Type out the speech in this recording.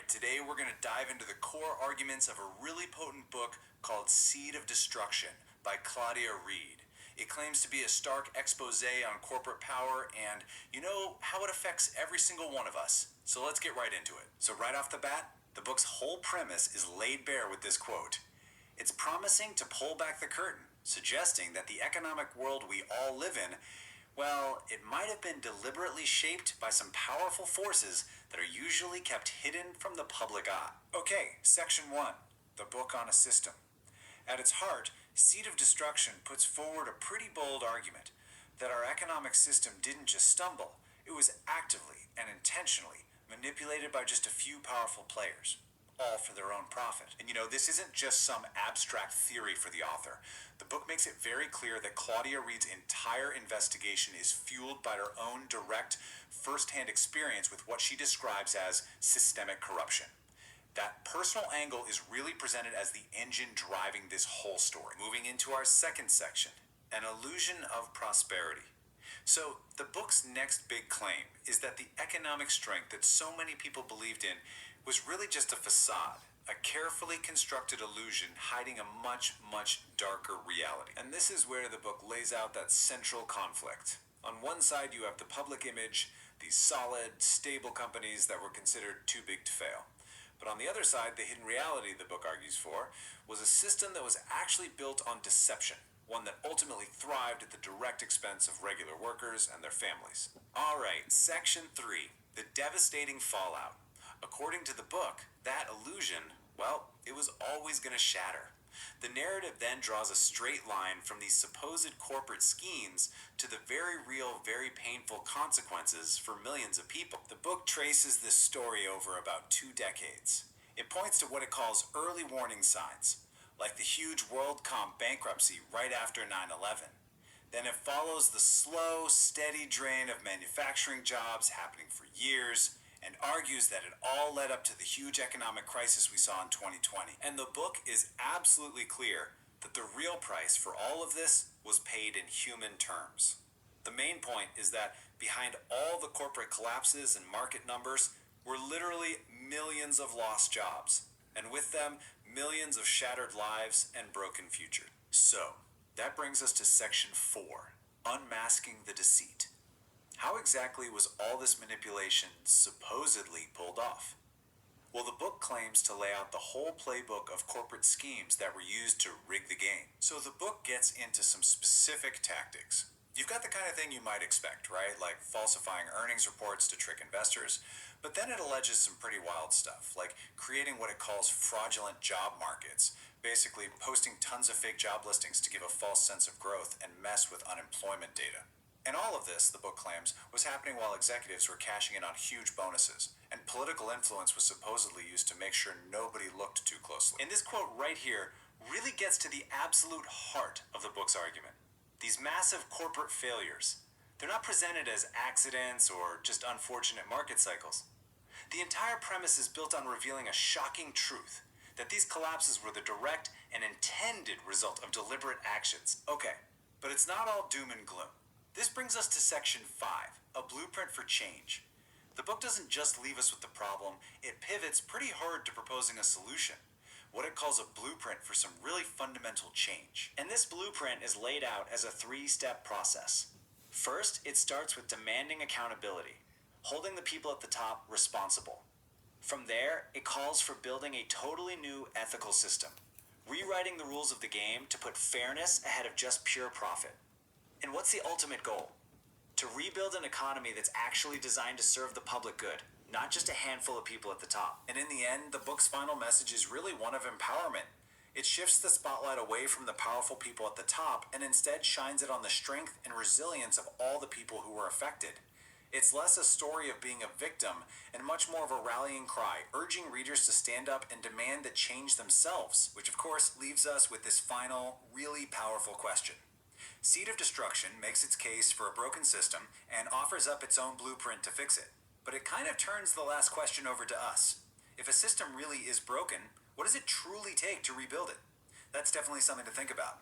Today we're going to dive into the core arguments of a really potent book called Seed of Destruction by Claudia Reid. It claims to be a stark exposé on corporate power and, how it affects every single one of us. So let's get right into it. So right off the bat, the book's whole premise is laid bare with this quote. It's promising to pull back the curtain, suggesting that the economic world we all live in, well, it might have been deliberately shaped by some powerful forces that are usually kept hidden from the public eye. Okay, Section 1, the book on a system. At its heart, Seed of Destruction puts forward a pretty bold argument that our economic system didn't just stumble, it was actively and intentionally manipulated by just a few powerful players, all for their own profit. And this isn't just some abstract theory for the author. The book makes it very clear that Claudia Reid's entire investigation is fueled by her own direct, first-hand experience with what she describes as systemic corruption. That personal angle is really presented as the engine driving this whole story. Moving into our second section, an illusion of prosperity. So, the book's next big claim is that the economic strength that so many people believed in was really just a facade, a carefully constructed illusion hiding a much, much darker reality. And this is where the book lays out that central conflict. On one side, you have the public image, these solid, stable companies that were considered too big to fail. But on the other side, the hidden reality the book argues for was a system that was actually built on deception, one that ultimately thrived at the direct expense of regular workers and their families. All right, Section 3, the devastating fallout. According to the book, that illusion, well, it was always going to shatter. The narrative then draws a straight line from these supposed corporate schemes to the very real, very painful consequences for millions of people. The book traces this story over about 2 decades. It points to what it calls early warning signs, like the huge WorldCom bankruptcy right after 9/11. Then it follows the slow, steady drain of manufacturing jobs happening for years, and argues that it all led up to the huge economic crisis we saw in 2020. And the book is absolutely clear that the real price for all of this was paid in human terms. The main point is that behind all the corporate collapses and market numbers were literally millions of lost jobs, and with them, millions of shattered lives and broken futures. So, that brings us to Section 4, Unmasking the Deceit. How exactly was all this manipulation supposedly pulled off? Well, the book claims to lay out the whole playbook of corporate schemes that were used to rig the game. So the book gets into some specific tactics. You've got the kind of thing you might expect, right? Like falsifying earnings reports to trick investors. But then it alleges some pretty wild stuff, like creating what it calls fraudulent job markets, basically posting tons of fake job listings to give a false sense of growth and mess with unemployment data. And all of this, the book claims, was happening while executives were cashing in on huge bonuses, and political influence was supposedly used to make sure nobody looked too closely. And this quote right here really gets to the absolute heart of the book's argument. These massive corporate failures, they're not presented as accidents or just unfortunate market cycles. The entire premise is built on revealing a shocking truth, that these collapses were the direct and intended result of deliberate actions. Okay, but it's not all doom and gloom. This brings us to Section 5, a blueprint for change. The book doesn't just leave us with the problem, it pivots pretty hard to proposing a solution, what it calls a blueprint for some really fundamental change. And this blueprint is laid out as a 3-step process. First, it starts with demanding accountability, holding the people at the top responsible. From there, it calls for building a totally new ethical system, rewriting the rules of the game to put fairness ahead of just pure profit. And what's the ultimate goal? To rebuild an economy that's actually designed to serve the public good, not just a handful of people at the top. And in the end, the book's final message is really one of empowerment. It shifts the spotlight away from the powerful people at the top and instead shines it on the strength and resilience of all the people who were affected. It's less a story of being a victim and much more of a rallying cry, urging readers to stand up and demand the change themselves, which of course leaves us with this final, really powerful question. Seed of Destruction makes its case for a broken system and offers up its own blueprint to fix it. But it kind of turns the last question over to us. If a system really is broken, what does it truly take to rebuild it? That's definitely something to think about.